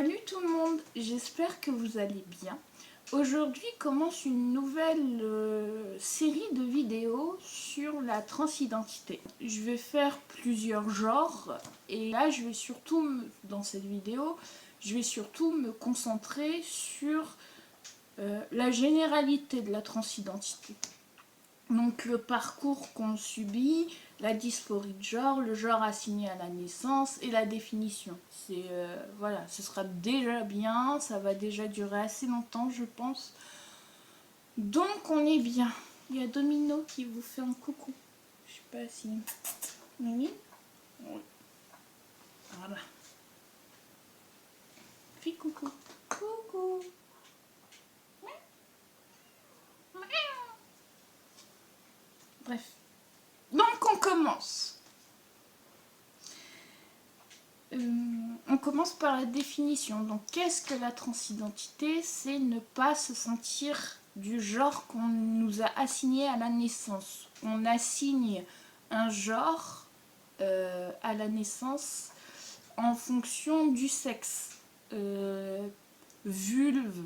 Salut tout le monde, j'espère que vous allez bien. Aujourd'hui commence une nouvelle série de vidéos sur la transidentité. Je vais faire plusieurs genres et là je vais surtout, dans cette vidéo, je vais surtout me concentrer sur la généralité de la transidentité. Donc le parcours qu'on subit, la dysphorie de genre, le genre assigné à la naissance et la définition. C'est voilà, ce sera déjà bien, ça va déjà durer assez longtemps je pense. Donc on est bien. Il y a Domino qui vous fait un coucou. Je sais pas si... Oui. Oui. Voilà. Fais coucou. Coucou. Bref. Donc on commence. On commence par la définition. Donc, qu'est-ce que la transidentité? C'est ne pas se sentir du genre qu'on nous a assigné à la naissance. On assigne un genre à la naissance en fonction du sexe. Vulve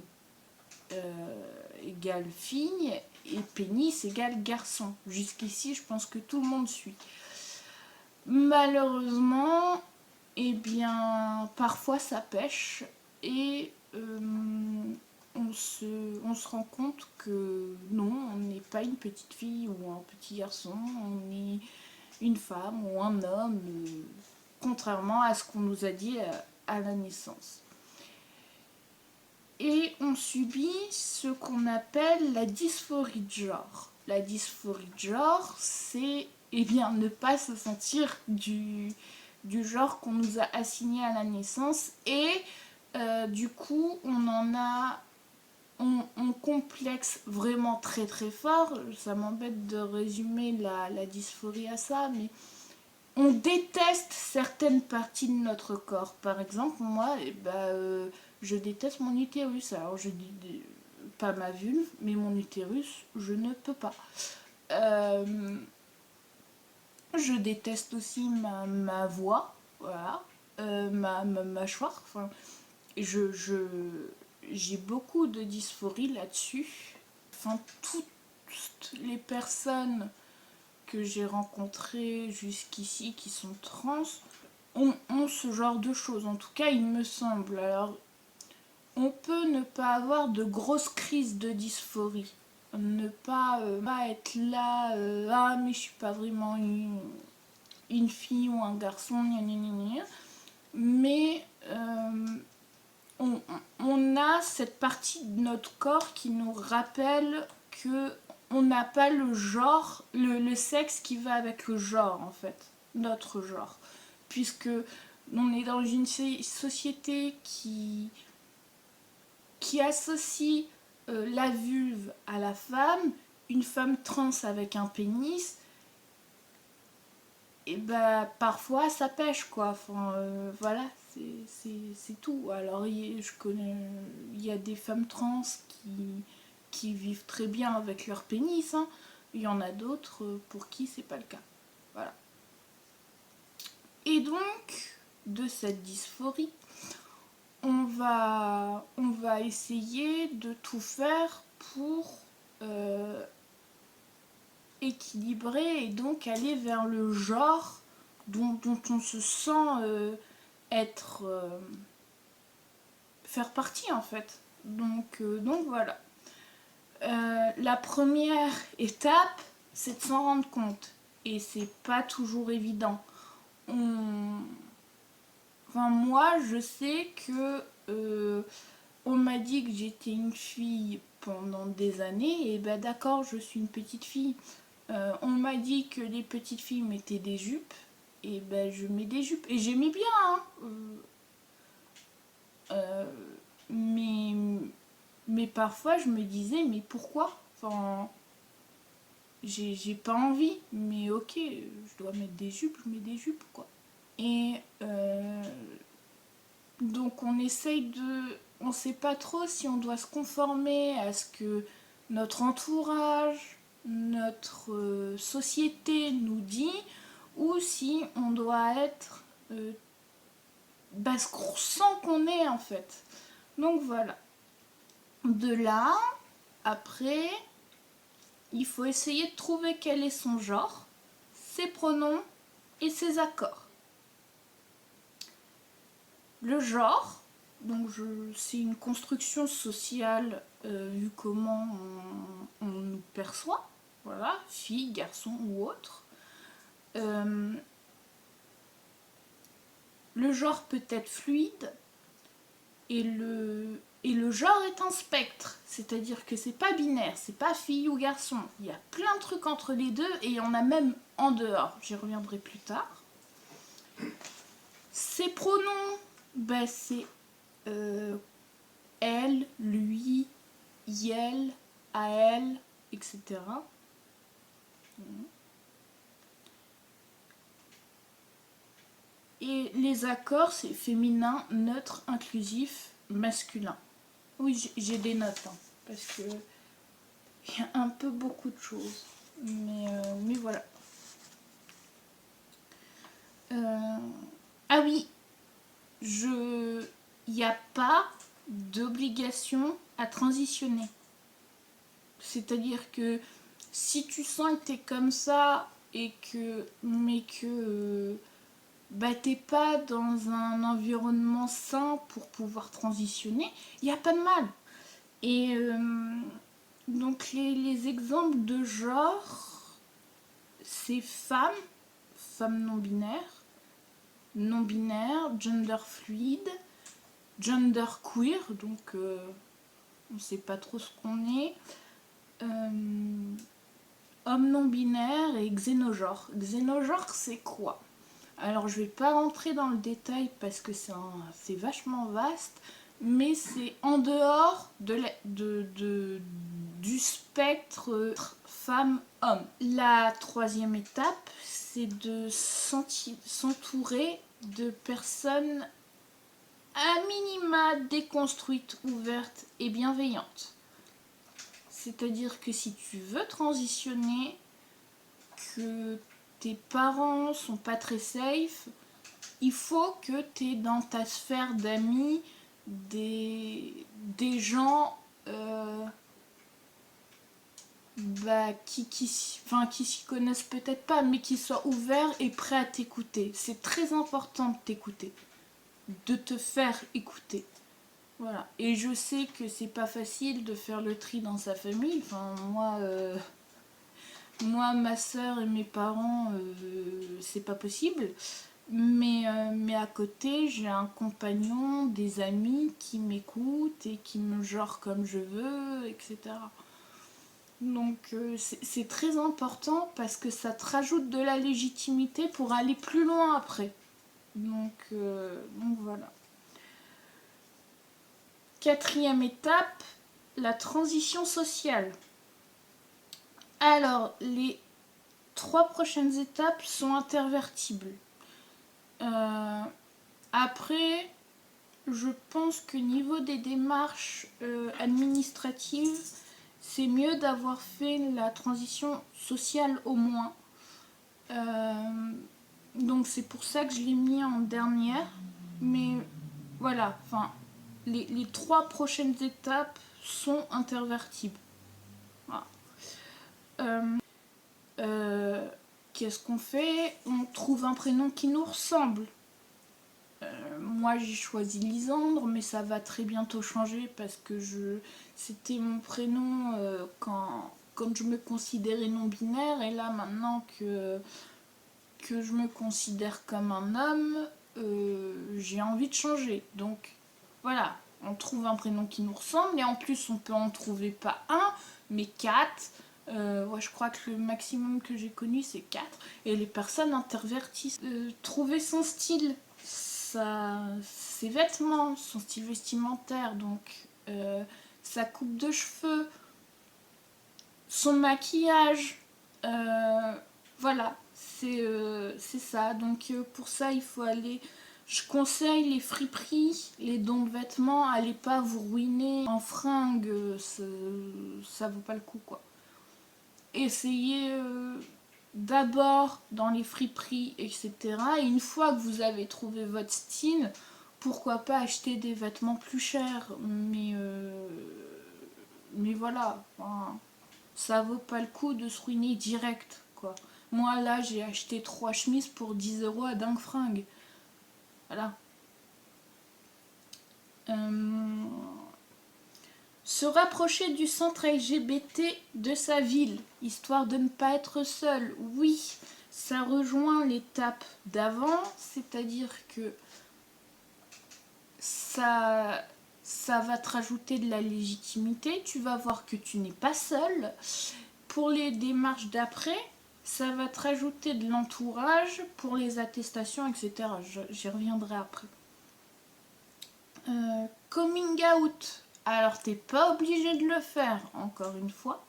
égale fille et pénis égale garçon. Jusqu'ici, je pense que tout le monde suit. Malheureusement, eh bien, parfois ça pêche et on se rend compte que non, on n'est pas une petite fille ou un petit garçon, on est une femme ou un homme, contrairement à ce qu'on nous a dit à la naissance. Et on subit ce qu'on appelle la dysphorie de genre. La dysphorie de genre, c'est bien ne pas se sentir du genre qu'on nous a assigné à la naissance et du coup on complexe vraiment très très fort. Ça m'embête de résumer la dysphorie à ça, mais on déteste certaines parties de notre corps. Par exemple, moi, je déteste mon utérus. Alors je dis pas ma vulve, mais mon utérus, je ne peux pas. Je déteste aussi ma voix, voilà, ma mâchoire. Enfin, j'ai beaucoup de dysphorie là-dessus. Enfin, toutes les personnes que j'ai rencontrées jusqu'ici qui sont trans ont ce genre de choses. En tout cas, il me semble. Alors, on peut ne pas avoir de grosses crises de dysphorie. Ne pas être là, ah mais je suis pas vraiment une fille ou un garçon, gna gna gna gna. Mais on a cette partie de notre corps qui nous rappelle que on n'a pas le genre, le sexe qui va avec le genre en fait, notre genre. Puisque on est dans une société qui associe la vulve à la femme, une femme trans avec un pénis, et bah parfois ça pêche quoi. Enfin, voilà, c'est tout. Alors il y a des femmes trans qui vivent très bien avec leur pénis, hein. Il y en a d'autres pour qui c'est pas le cas. Voilà. Et donc, de cette dysphorie, on va essayer de tout faire pour équilibrer et donc aller vers le genre dont on se sent faire partie en fait. Donc voilà. La première étape, c'est de s'en rendre compte. Et c'est pas toujours évident. Enfin, moi, je sais que on m'a dit que j'étais une fille pendant des années, et ben d'accord, je suis une petite fille. On m'a dit que les petites filles mettaient des jupes, et ben je mets des jupes. Et j'aimais bien, hein. Mais parfois je me disais, mais pourquoi? Enfin, j'ai pas envie, mais ok, je dois mettre des jupes, je mets des jupes, quoi. Et donc on essaye de... On sait pas trop si on doit se conformer à ce que notre entourage, notre société nous dit, ou si on doit être ce qu'on sent qu'on est en fait. Donc voilà. De là, après, il faut essayer de trouver quel est son genre, ses pronoms et ses accords. Le genre, donc c'est une construction sociale vu comment on nous perçoit, voilà, fille, garçon ou autre. Le genre peut être fluide et le genre est un spectre, c'est-à-dire que c'est pas binaire, c'est pas fille ou garçon. Il y a plein de trucs entre les deux et il y en a même en dehors. J'y reviendrai plus tard. Ses pronoms, c'est elle, lui, elle, à elle, etc. Et les accords, c'est féminin, neutre, inclusif, masculin. Oui, j'ai des notes, hein, parce que il y a un peu beaucoup de choses. Mais voilà. Ah oui, il n'y a pas d'obligation à transitionner. C'est-à-dire que si tu sens que t'es comme ça mais que t'es pas dans un environnement sain pour pouvoir transitionner, il n'y a pas de mal. Et donc les exemples de genre, c'est femme non binaire, gender fluide, gender queer, donc on sait pas trop ce qu'on est, homme non binaire et xénogenre. Xénogenre, c'est quoi? Alors je vais pas rentrer dans le détail parce que c'est vachement vaste, mais c'est en dehors du spectre femme-homme. La troisième étape, c'est de s'entourer de personnes à minima déconstruites, ouvertes et bienveillantes. C'est-à-dire que si tu veux transitionner, que tes parents sont pas très safe, il faut que tu aies dans ta sphère d'amis des gens qui s'y connaissent peut-être pas, mais qui soient ouverts et prêts à t'écouter. C'est très important de t'écouter, de te faire écouter. Voilà. Et je sais que c'est pas facile de faire le tri dans sa famille. Enfin, moi ma soeur et mes parents, c'est pas possible. Mais à côté, j'ai un compagnon, des amis qui m'écoutent et qui me genrent comme je veux, etc. Donc c'est très important parce que ça te rajoute de la légitimité pour aller plus loin après. Donc voilà. Quatrième étape, la transition sociale. Alors, les 3 prochaines étapes sont intervertibles. Après, je pense que niveau des démarches administratives, c'est mieux d'avoir fait la transition sociale au moins. Donc c'est pour ça que je l'ai mis en dernière. Mais voilà, les 3 prochaines étapes sont intervertibles. Voilà. Qu'est-ce qu'on fait? On trouve un prénom qui nous ressemble. Moi j'ai choisi Lisandre, mais ça va très bientôt changer parce que c'était mon prénom quand je me considérais non binaire, et là maintenant que je me considère comme un homme, j'ai envie de changer. Donc voilà, on trouve un prénom qui nous ressemble, et en plus on peut en trouver pas un, mais 4. Je crois que le maximum que j'ai connu c'est 4. Et les personnes intervertissent. Trouver son style, ses vêtements, son style vestimentaire, donc sa coupe de cheveux, son maquillage, voilà, c'est ça. Donc pour ça il faut aller, je conseille les friperies, les dons de vêtements, allez pas vous ruiner en fringues, ça vaut pas le coup quoi. Essayez d'abord dans les friperies, etc. Et une fois que vous avez trouvé votre style, pourquoi pas acheter des vêtements plus chers, mais voilà, enfin, ça vaut pas le coup de se ruiner direct, quoi. Moi là j'ai acheté 3 chemises pour 10 € à Dingue Fringue. Voilà. Se rapprocher du centre LGBT de sa ville, histoire de ne pas être seul. Oui, ça rejoint l'étape d'avant, c'est-à-dire que ça va te rajouter de la légitimité, tu vas voir que tu n'es pas seul. Pour les démarches d'après, ça va te rajouter de l'entourage pour les attestations, etc. J'y reviendrai après. Coming out. Alors, t'es pas obligé de le faire, encore une fois.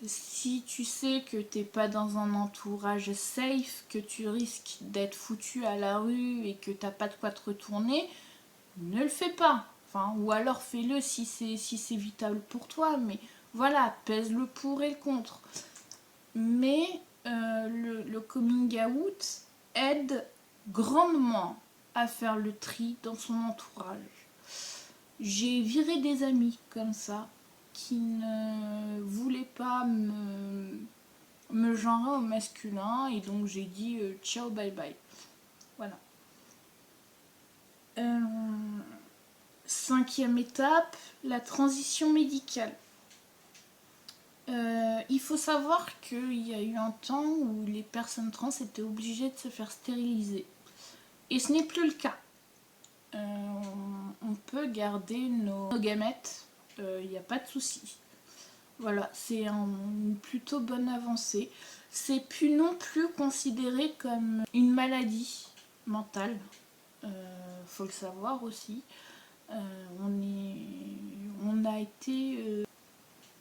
Si tu sais que t'es pas dans un entourage safe, que tu risques d'être foutu à la rue et que t'as pas de quoi te retourner, ne le fais pas. Enfin, ou alors fais-le si c'est vital pour toi, mais voilà, pèse le pour et le contre. Mais le coming out aide grandement à faire le tri dans son entourage. J'ai viré des amis comme ça qui ne voulaient pas me genrer au masculin et donc j'ai dit ciao bye bye. Voilà. 5e étape, la transition médicale. Il faut savoir qu'il y a eu un temps où les personnes trans étaient obligées de se faire stériliser. Et ce n'est plus le cas. On peut garder nos gamètes, il n'y a pas de souci. Voilà, c'est une plutôt bonne avancée. C'est plus non plus considéré comme une maladie mentale. Faut le savoir aussi. On a été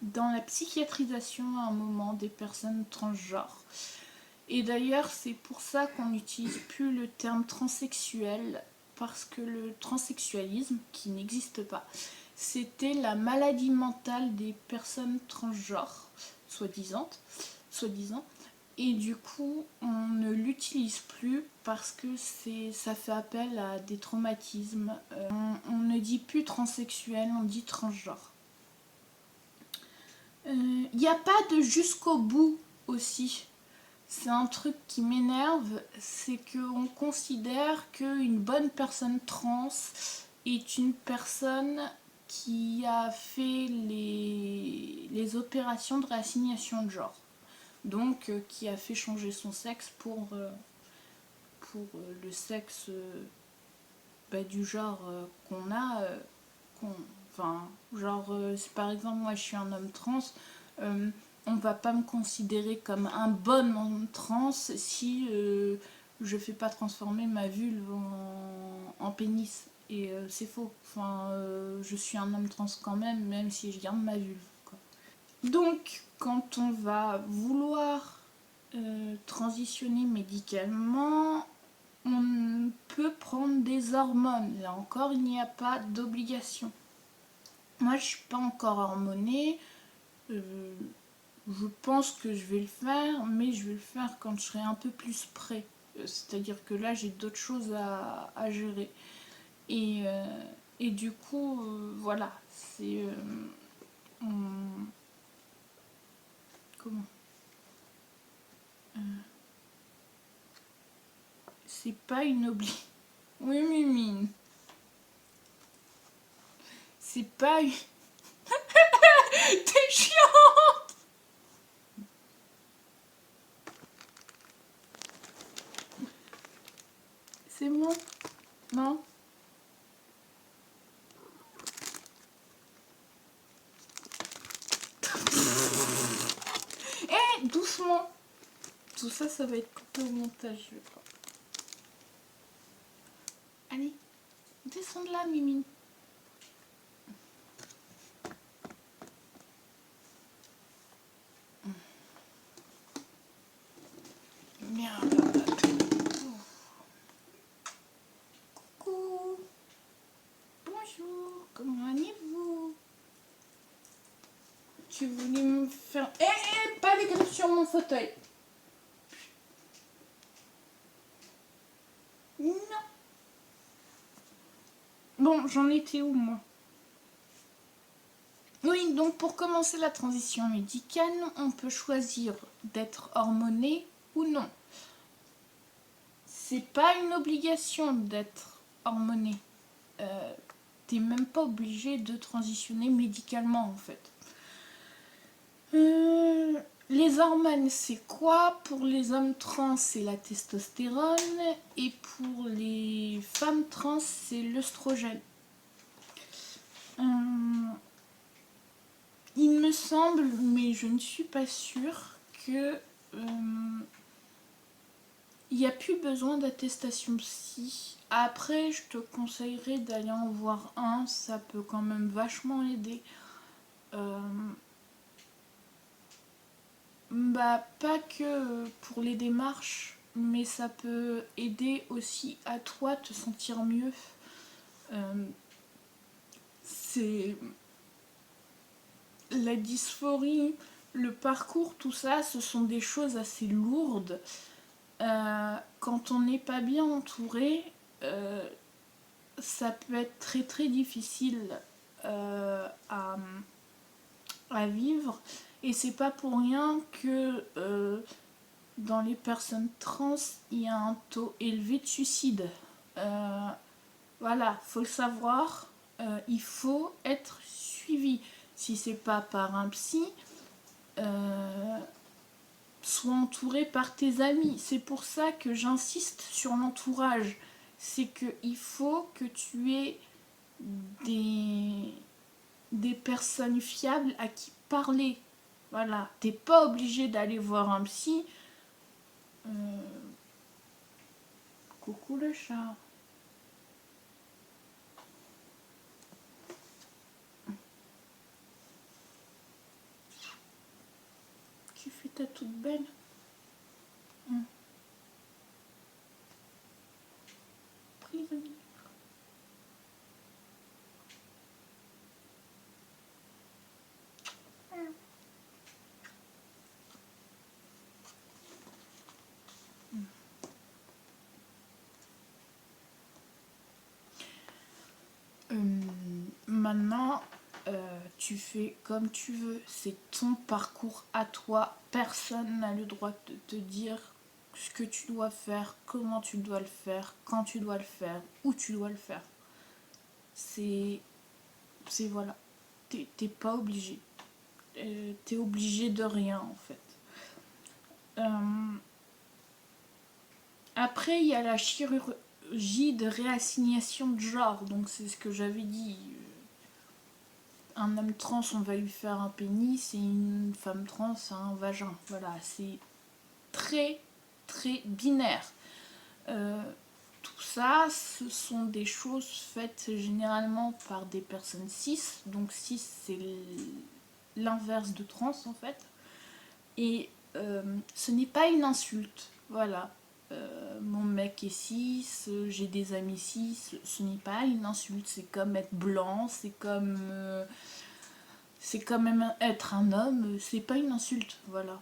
dans la psychiatrisation à un moment des personnes transgenres. Et d'ailleurs, c'est pour ça qu'on n'utilise plus le terme transsexuel, parce que le transsexualisme, qui n'existe pas, c'était la maladie mentale des personnes transgenres, soi-disant. Et du coup, on ne l'utilise plus parce que ça fait appel à des traumatismes. On ne dit plus transsexuel, on dit transgenre. Il n'y a pas de jusqu'au bout aussi. C'est un truc qui m'énerve, c'est qu'on considère qu'une bonne personne trans est une personne qui a fait les opérations de réassignation de genre. Donc qui a fait changer son sexe pour le sexe du genre qu'on a. Par exemple, moi je suis un homme trans, on va pas me considérer comme un bon homme trans si je fais pas transformer ma vulve en pénis. Et c'est faux. Enfin, je suis un homme trans quand même si je garde ma vulve, quoi. Donc, quand on va vouloir transitionner médicalement, on peut prendre des hormones. Là encore, il n'y a pas d'obligation. Moi, je suis pas encore hormonée. Je pense que je vais le faire, mais je vais le faire quand je serai un peu plus près. C'est-à-dire que là, j'ai d'autres choses à gérer. Et du coup, voilà, c'est... comment c'est pas une obligation. Oui, Mimine. C'est pas une... T'es chiante. C'est bon? Non? Eh, doucement. Tout ça, ça va être coupé au montage, je crois. Allez, descends de là, Mimine. Merde. Coucou. Bonjour. Comment allez-vous? Tu voulais me faire... pas les griffes sur mon fauteuil. Non. Bon, j'en étais où, moi? Oui, donc pour commencer la transition médicale, on peut choisir d'être hormoné ou non. C'est pas une obligation d'être hormoné. T'es même pas obligé de transitionner médicalement en fait. Les hormones, c'est quoi? Pour les hommes trans, c'est la testostérone et pour les femmes trans, c'est l'œstrogène. Il me semble, mais je ne suis pas sûre, que il n'y a plus besoin d'attestation psy. Après, je te conseillerais d'aller en voir un, ça peut quand même vachement aider. Bah, pas que pour les démarches, mais ça peut aider aussi à toi te sentir mieux. C'est la dysphorie, le parcours, tout ça, ce sont des choses assez lourdes. Quand on n'est pas bien entouré, ça peut être très très difficile à vivre. Et c'est pas pour rien que dans les personnes trans, il y a un taux élevé de suicide. Voilà, faut le savoir. Il faut être suivi. Si c'est pas par un psy, sois entouré par tes amis. C'est pour ça que j'insiste sur l'entourage. C'est qu'il faut que tu aies des personnes fiables à qui parler. Voilà, t'es pas obligé d'aller voir un psy. Coucou le chat. Tu fais ta toute belle. Prisonnier. Maintenant, tu fais comme tu veux. C'est ton parcours à toi. Personne n'a le droit de te dire ce que tu dois faire, comment tu dois le faire, quand tu dois le faire, où tu dois le faire. C'est voilà. T'es pas obligé. T'es obligé de rien en fait. Après, il y a la chirurgie de réassignation de genre. Donc c'est ce que j'avais dit. Un homme trans, on va lui faire un pénis, et une femme trans, un vagin. Voilà, c'est très très binaire. Tout ça, ce sont des choses faites généralement par des personnes cis. Donc cis, c'est l'inverse de trans en fait. Et ce n'est pas une insulte. Voilà. Mon mec est cis, j'ai des amis cis, ce n'est pas une insulte. C'est comme être blanc, c'est quand même être un homme, c'est pas une insulte. Voilà.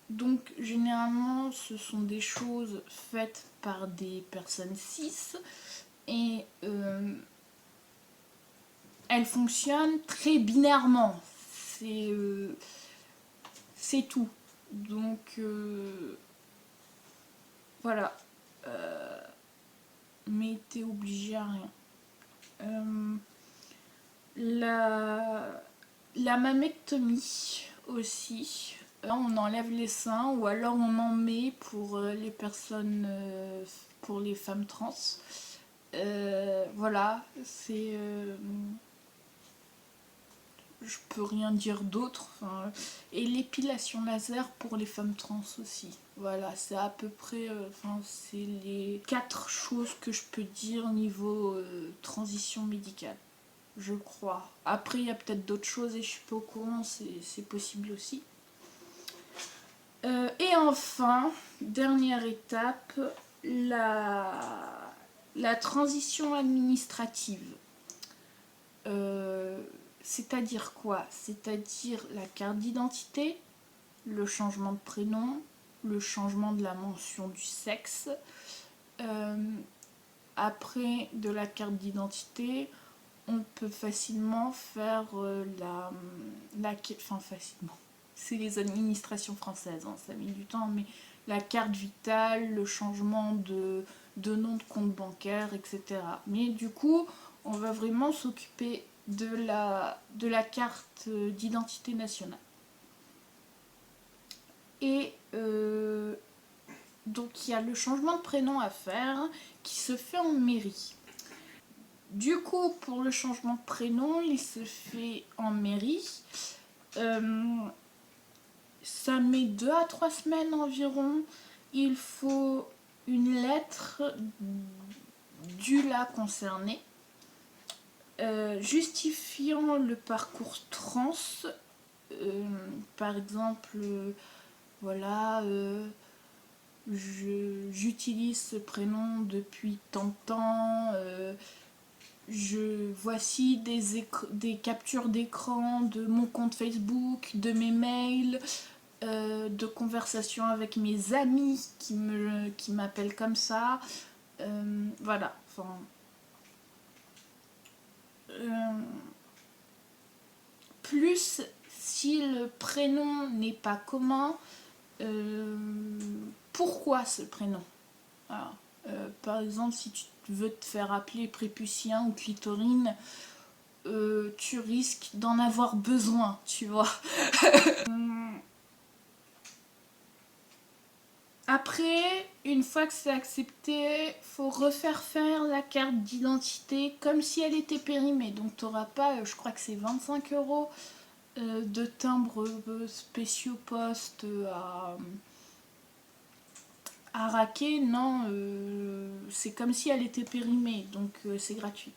Donc généralement, ce sont des choses faites par des personnes cis et elles fonctionnent très binairement. C'est tout. Donc voilà. Mais t'es obligé à rien. La mammectomie aussi. Là, on enlève les seins ou alors on en met pour les personnes, pour les femmes trans. Voilà, c'est. Je peux rien dire d'autre. Enfin, et l'épilation laser pour les femmes trans aussi. Voilà, c'est à peu près. C'est les 4 choses que je peux dire au niveau transition médicale. Je crois. Après, il y a peut-être d'autres choses et je suis pas au courant, c'est possible aussi. Et enfin, dernière étape, la transition administrative. C'est-à-dire quoi? C'est-à-dire la carte d'identité, le changement de prénom, le changement de la mention du sexe, Après de la carte d'identité, on peut facilement faire enfin facilement, c'est les administrations françaises, hein, ça met du temps, mais la carte vitale, le changement de nom de compte bancaire, etc. Mais du coup, on va vraiment s'occuper de la carte d'identité nationale. Et donc il y a le changement de prénom à faire qui se fait en mairie. Du coup, pour le changement de prénom, il se fait en mairie. Ça met 2 à 3 semaines environ. Il faut une lettre du là concerné, justifiant le parcours trans. Par exemple, voilà, j'utilise ce prénom depuis tant de temps. Voici des captures d'écran de mon compte Facebook, de mes mails, de conversations avec mes amis qui m'appellent comme ça. Voilà. Enfin, plus si le prénom n'est pas commun, pourquoi ce prénom? Alors, par exemple, si tu veux te faire appeler préputien ou clitorine, tu risques d'en avoir besoin, tu vois. Après, une fois que c'est accepté, faut refaire faire la carte d'identité comme si elle était périmée. Donc tu n'auras pas, je crois que c'est 25 € de timbres spéciaux poste à raquer. Non, c'est comme si elle était périmée, donc c'est gratuit.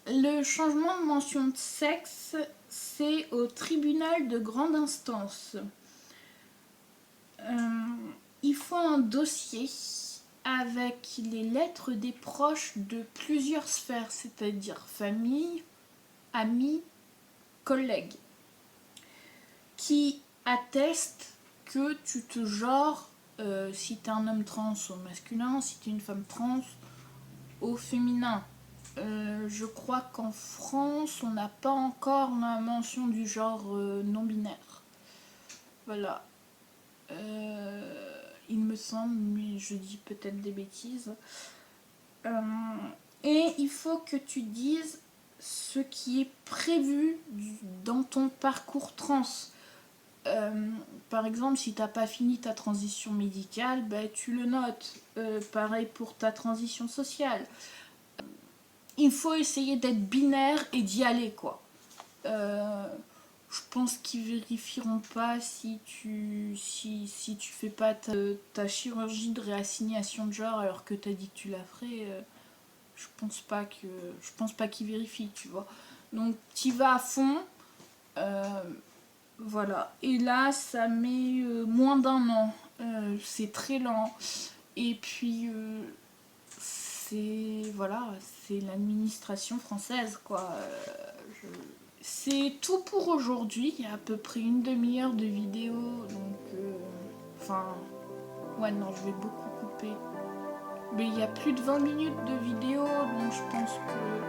Le changement de mention de sexe, c'est au tribunal de grande instance. Il faut un dossier avec les lettres des proches de plusieurs sphères, c'est-à-dire famille, amis, collègues, qui attestent que tu te genres, si tu es un homme trans au masculin, si tu es une femme trans au féminin. Je crois qu'en France, on n'a pas encore la mention du genre non binaire. Voilà. Il me semble, mais je dis peut-être des bêtises. Et il faut que tu dises ce qui est prévu dans ton parcours trans. Par exemple, si tu n'as pas fini ta transition médicale, bah, tu le notes. Pareil pour ta transition sociale. Il faut essayer d'être binaire et d'y aller, quoi. Je pense qu'ils vérifieront pas si tu fais pas ta chirurgie de réassignation de genre alors que tu as dit que tu la ferais. Je pense pas qu'ils vérifient, tu vois. Donc t'y vas à fond. Voilà. Et là, ça met moins d'1 an. C'est très lent. Et puis c'est l'administration française, quoi. C'est tout pour aujourd'hui. Il y a à peu près une demi-heure de vidéo, donc ouais, non, je vais beaucoup couper. Mais il y a plus de 20 minutes de vidéo, donc je pense que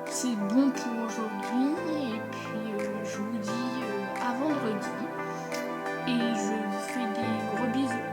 c'est bon pour aujourd'hui. Et puis je vous dis à vendredi. Et je vous fais des gros bisous.